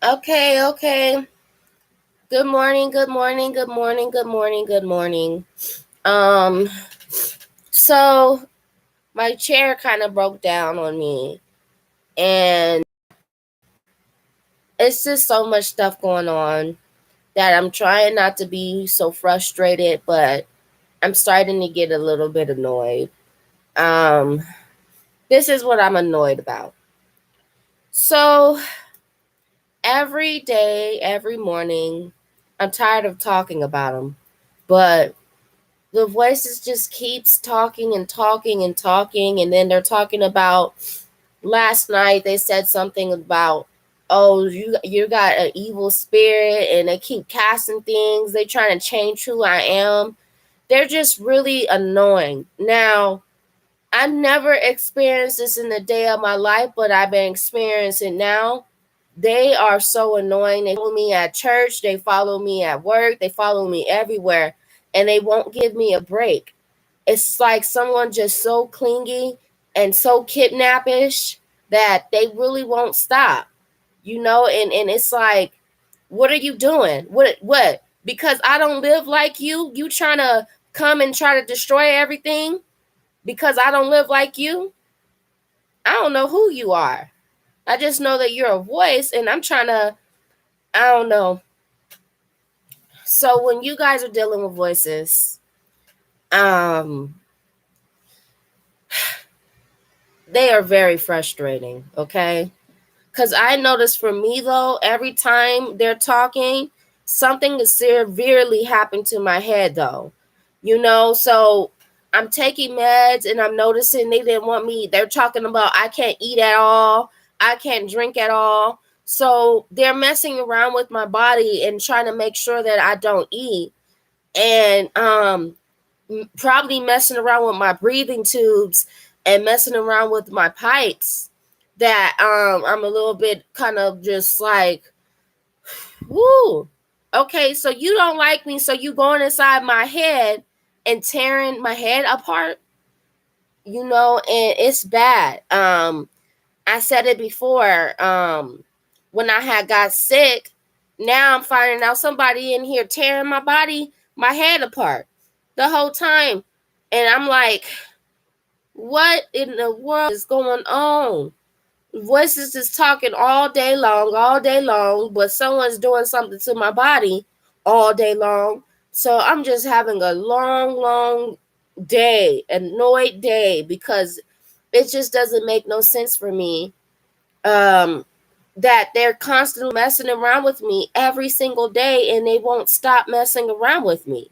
Okay. Good morning, good morning, good morning, good morning, good morning. Um, so my chair kind of broke down on me, and it's just so much stuff going on that I'm trying not to be so frustrated, but I'm starting to get a little bit annoyed. Um, this is what I'm annoyed about. So every day, every morning, I'm tired of talking about them, but the voices just keeps talking and talking and talking, and then they're talking about last night they said something about, oh, you got an evil spirit, and they keep casting things. They trying to change who I am. They're just really annoying. Now, I never experienced this in the day of my life, but I've been experiencing it now. They are so annoying. They follow me at church, they follow me at work, they follow me everywhere, and they won't give me a break. It's like someone just so clingy and so kidnappish that they really won't stop, and it's like, what are you doing? What? Because I don't live like you trying to come and try to destroy everything because I don't live like you? I don't know who you are. I just know that you're a voice, and I'm trying to, I don't know. So when you guys are dealing with voices, um, they are very frustrating, okay? Because I notice for me, though, every time they're talking, something is severely happened to my head, though. So I'm taking meds, and I'm noticing they didn't want me. They're talking about I can't eat at all, I can't drink at all. So they're messing around with my body and trying to make sure that I don't eat. And probably messing around with my breathing tubes and messing around with my pipes, that I'm a little bit kind of just like, whoo, okay, so you don't like me, so you going inside my head and tearing my head apart, and it's bad. I said it before, when I had got sick. Now I'm finding out somebody in here tearing my head apart the whole time. And I'm like, what in the world is going on? Voices is talking all day long, but someone's doing something to my body all day long. So I'm just having a long day, annoyed day, because it just doesn't make no sense for me. That they're constantly messing around with me every single day, and they won't stop messing around with me.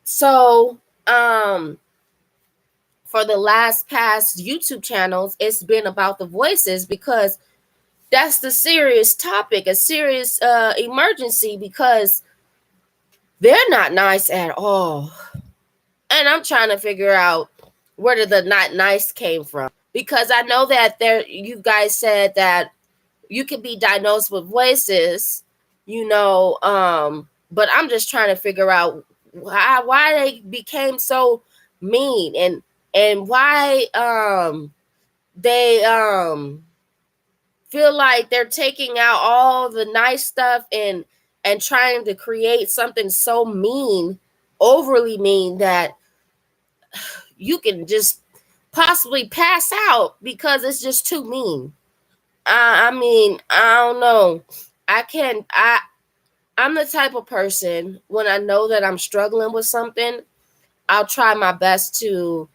So, for the last past YouTube channels, it's been about the voices, because that's the serious topic, a serious emergency, because they're not nice at all. And I'm trying to figure out where did the not nice came from, because I know that you guys said that you could be diagnosed with voices, but I'm just trying to figure out why they became so mean, and why they feel like they're taking out all the nice stuff and trying to create something so mean, overly mean, that you can just possibly pass out because it's just too mean. I mean, I don't know. I'm the type of person, when I know that I'm struggling with something, I'll try my best to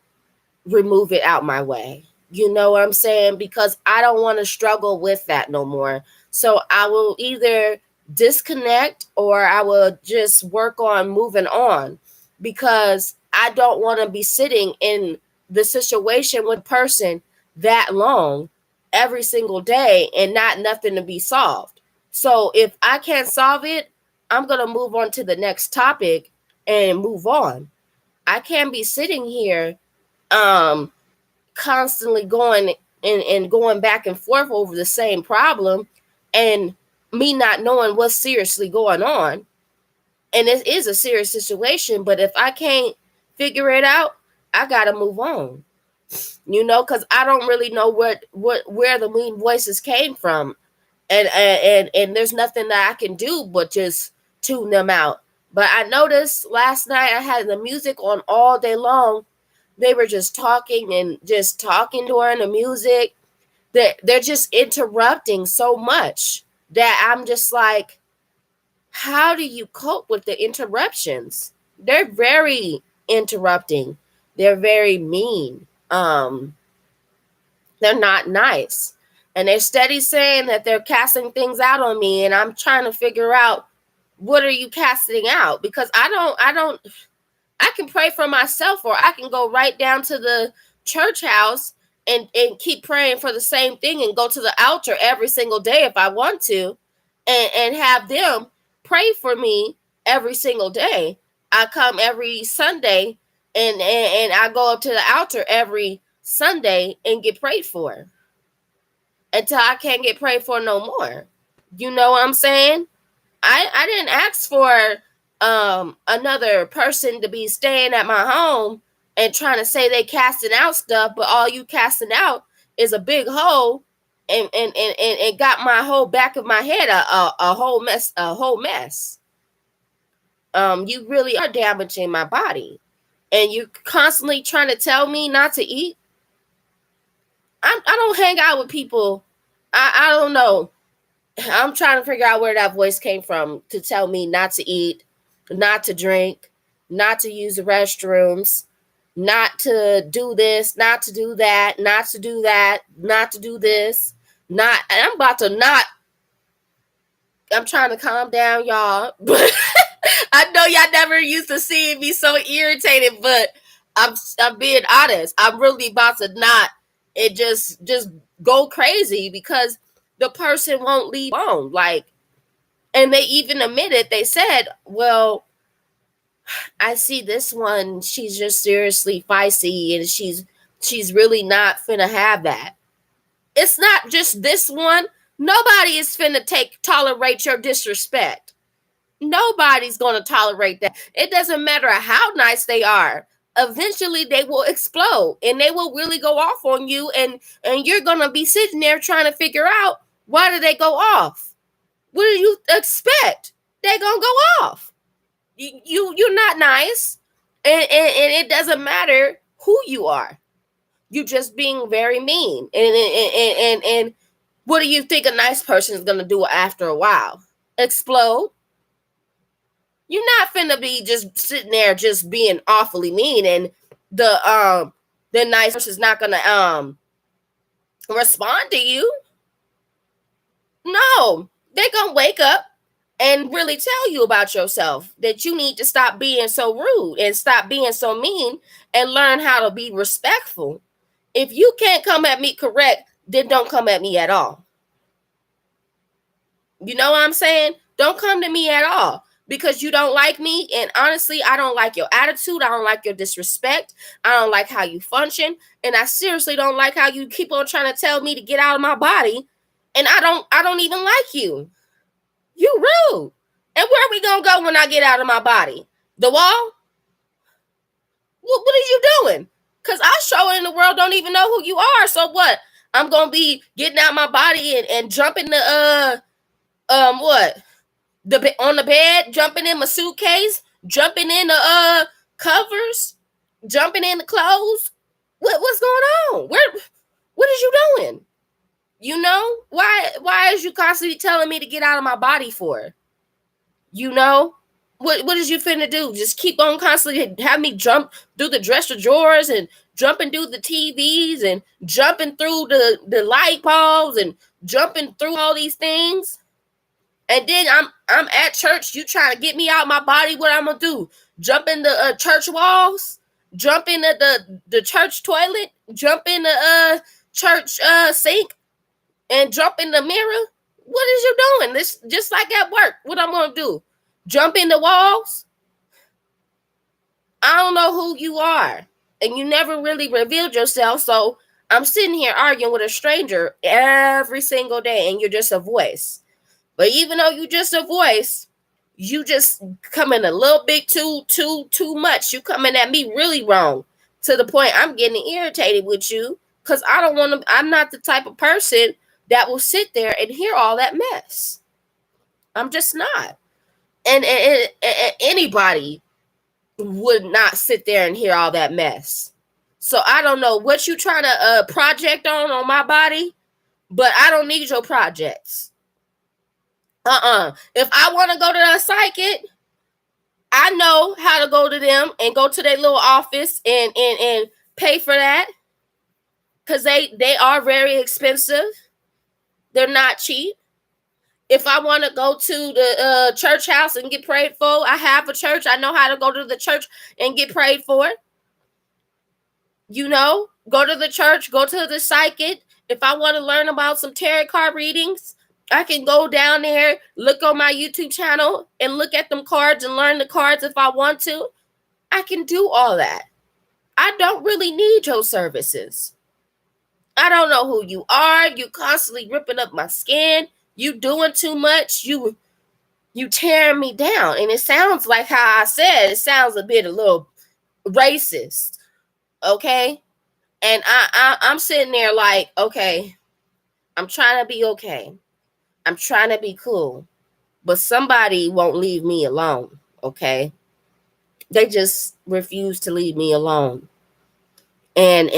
remove it out my way. You know what I'm saying? Because I don't want to struggle with that no more. So I will either disconnect, or I will just work on moving on, because I don't want to be sitting in the situation with a person that long every single day and not nothing to be solved. So if I can't solve it, I'm going to move on to the next topic and move on. I can't be sitting here um constantly going and going back and forth over the same problem, and me not knowing what's seriously going on. And it is a serious situation, but if I can't figure it out, I gotta move on. Because I don't really know where the mean voices came from. and there's nothing that I can do but just tune them out. But I noticed last night I had the music on all day long. They were just talking and just talking during the music. They're just interrupting so much that I'm just like, how do you cope with the interruptions? They're very interrupting. They're very mean. They're not nice. And they're steady saying that they're casting things out on me, and I'm trying to figure out, what are you casting out? Because I can pray for myself, or I can go right down to the church house and keep praying for the same thing and go to the altar every single day if I want to, and have them pray for me every single day. I come every Sunday and I go up to the altar every Sunday and get prayed for until I can't get prayed for no more. You know what I'm saying? I didn't ask for another person to be staying at my home and trying to say they casting out stuff, but all you casting out is a big hole and got my whole back of my head a whole mess. You really are damaging my body, and you constantly trying to tell me not to eat. I don't hang out with people. I don't know. I'm trying to figure out where that voice came from to tell me not to eat, not to drink, not to use the restrooms, not to do this, not to do that, not to do that, not to do this. Not, I'm about to not. I'm trying to calm down, y'all. But I know y'all never used to seeing me so irritated, but I'm being honest. I'm really about to not. It just go crazy because the person won't leave alone. Like, and they even admitted, they said, well, I see this one, she's just seriously feisty and she's really not finna have that. It's not just this one. Nobody is finna tolerate your disrespect. Nobody's gonna tolerate that. It doesn't matter how nice they are. Eventually they will explode and they will really go off on you, and you're gonna be sitting there trying to figure out, why did they go off? What do you expect? They're gonna go off. You're not nice, and it doesn't matter who you are. You just being very mean, and what do you think a nice person is gonna do after a while? Explode. You're not finna be just sitting there just being awfully mean, and the nice person's not gonna respond to you. No, they're gonna wake up and really tell you about yourself, that you need to stop being so rude and stop being so mean and learn how to be respectful. If you can't come at me correct, then don't come at me at all. You know what I'm saying? Don't come to me at all because you don't like me. And honestly, I don't like your attitude. I don't like your disrespect. I don't like how you function. And I seriously don't like how you keep on trying to tell me to get out of my body. And I don't even like you. You rude. And where are we gonna go when I get out of my body? The wall? What are you doing? Because I sure in the world don't even know who you are. So what? I'm gonna be getting out my body and jumping the what? On the bed, jumping in my suitcase, jumping in the covers, jumping in the clothes. What's going on? What is you doing? You know? Why is you constantly telling me to get out of my body for? You know? What is you finna do? Just keep on constantly have me jump through the dresser drawers and jumping through the TVs and jumping through the light bulbs and jumping through all these things. And then I'm at church. You trying to get me out my body? What I'm gonna do? Jump in the church walls? Jump in the church toilet? Jump in the church sink? And jump in the mirror? What is you doing? This just like at work. What I'm gonna do? Jump in the walls? I don't know who you are, and you never really revealed yourself. So I'm sitting here arguing with a stranger every single day, and you're just a voice. But even though you just a voice, you just coming a little bit too much. You coming at me really wrong to the point I'm getting irritated with you because I don't want to. I'm not the type of person that will sit there and hear all that mess. I'm just not. And anybody would not sit there and hear all that mess. So I don't know what you trying to project on my body, but I don't need your projects. If I want to go to a psychic, I know how to go to them and go to their little office and pay for that, because they are very expensive. They're not cheap. If I want to go to the church house and get prayed for, I have a church. I know how to go to the church and get prayed for. Go to the church, go to the psychic. If I want to learn about some tarot card readings, I can go down there, look on my YouTube channel and look at them cards and learn the cards if I want to. I can do all that. I don't really need your services. I don't know who you are. You constantly ripping up my skin. You doing too much. You tearing me down. And it sounds like how I said, it sounds a little racist. Okay? And I'm sitting there like, okay, I'm trying to be okay. I'm trying to be cool. But somebody won't leave me alone. Okay? They just refuse to leave me alone. And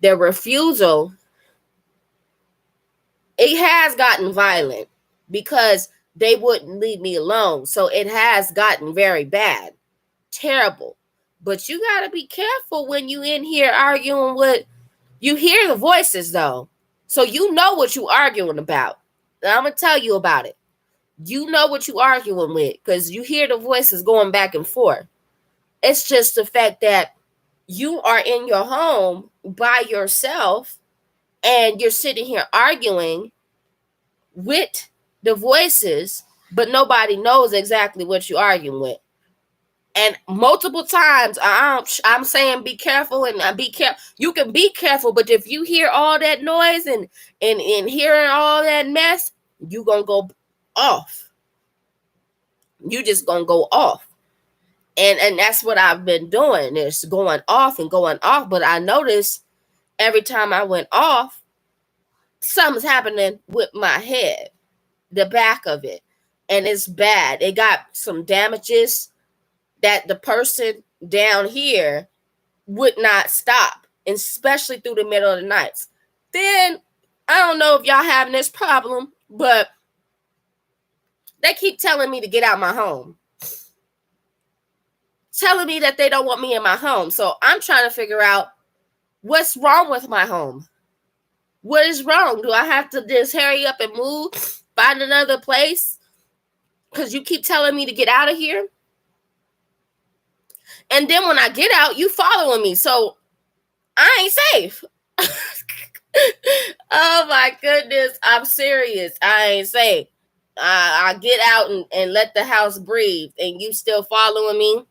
their refusal, it has gotten violent because they wouldn't leave me alone. So it has gotten very bad, terrible. But you got to be careful when you in here arguing with, you hear the voices though. So you know what you arguing about. And I'm going to tell you about it. You know what you arguing with because you hear the voices going back and forth. It's just the fact that you are in your home by yourself and you're sitting here arguing with the voices, but nobody knows exactly what you're arguing with. And multiple times I'm saying be careful and be careful. You can be careful, but if you hear all that noise and hearing all that mess, you gonna go off. You just gonna go off. And that's what I've been doing, is going off and going off. But I noticed every time I went off, something's happening with my head, the back of it. And it's bad. It got some damages that the person down here would not stop, especially through the middle of the nights. Then, I don't know if y'all having this problem, but they keep telling me to get out my home. Telling me that they don't want me in my home. So I'm trying to figure out what's wrong with my home. What is wrong? Do I have to just hurry up and move, find another place? Because you keep telling me to get out of here. And then when I get out, you following me. So I ain't safe. Oh my goodness. I'm serious. I ain't safe. I get out and let the house breathe. And you still following me?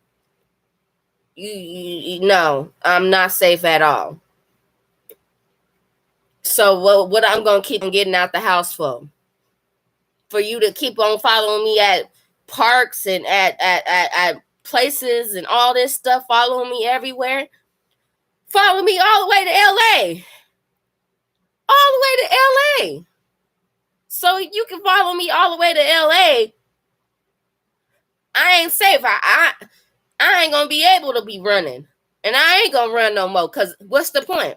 You no, I'm not safe at all. So what I'm gonna keep on getting out the house for? For you to keep on following me at parks and at places and all this stuff, following me everywhere. Follow me all the way to LA. All the way to LA. So you can follow me all the way to LA. I ain't safe. I ain't gonna be able to be running. And I ain't gonna run no more. Cause what's the point?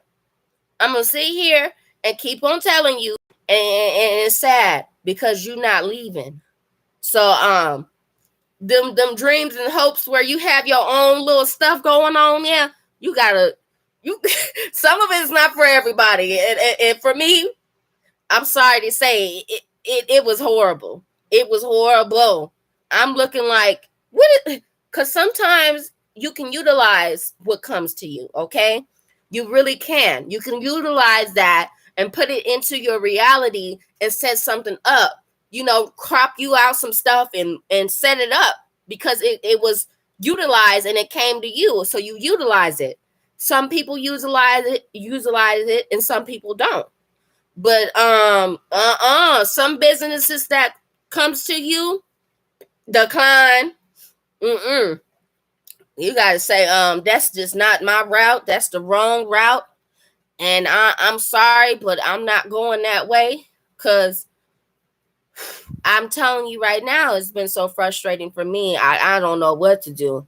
I'm gonna sit here and keep on telling you, and it's sad because you're not leaving. So them dreams and hopes where you have your own little stuff going on, yeah, you gotta some of it is not for everybody. And for me, I'm sorry to say it was horrible. It was horrible. I'm looking like because sometimes you can utilize what comes to you, okay? You really can. You can utilize that and put it into your reality and set something up. Crop you out some stuff and set it up because it was utilized and it came to you. So you utilize it. Some people utilize it, and some people don't. But some businesses that comes to you, decline. You gotta say, that's just not my route. That's the wrong route. And I'm sorry, but I'm not going that way, because I'm telling you right now, it's been so frustrating for me. I don't know what to do.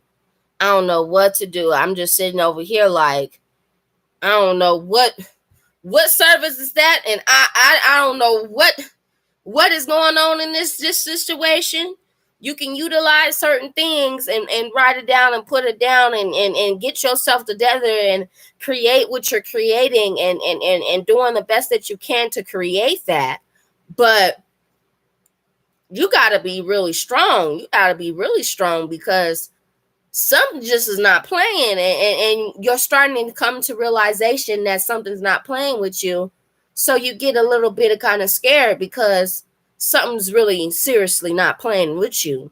I don't know what to do. I'm just sitting over here like, I don't know what service is that, and I don't know what is going on in this situation. You can utilize certain things and write it down and put it down, and get yourself together and create what you're creating, and doing the best that you can to create that. But you got to be really strong. You got to be really strong, because something just is not playing, and you're starting to come to realization that something's not playing with you. So you get a little bit of kind of scared, because something's really seriously not playing with you.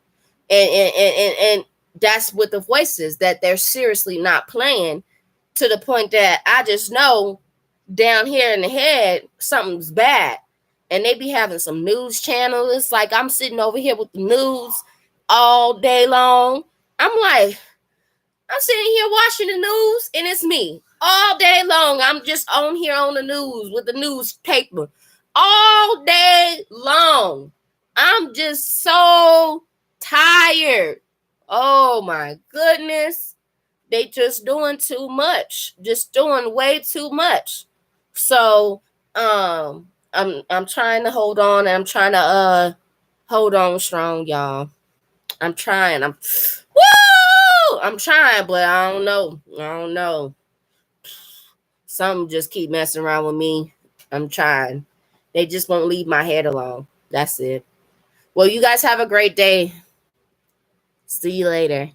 And that's with the voices, that they're seriously not playing, to the point that I just know down here in the head something's bad. And they be having some news channels. It's like I'm sitting over here with the news all day long. I'm like, I'm sitting here watching the news, and it's me all day long. I'm just on here on the news with the newspaper all day long. I'm just so tired. Oh my goodness. They just doing too much. Just doing way too much. So I'm trying to hold on, and I'm trying to hold on strong, y'all. I'm trying. I'm trying, but I don't know. I don't know. Some just keep messing around with me. I'm trying. They just won't leave my head alone. That's it. Well, you guys have a great day. See you later.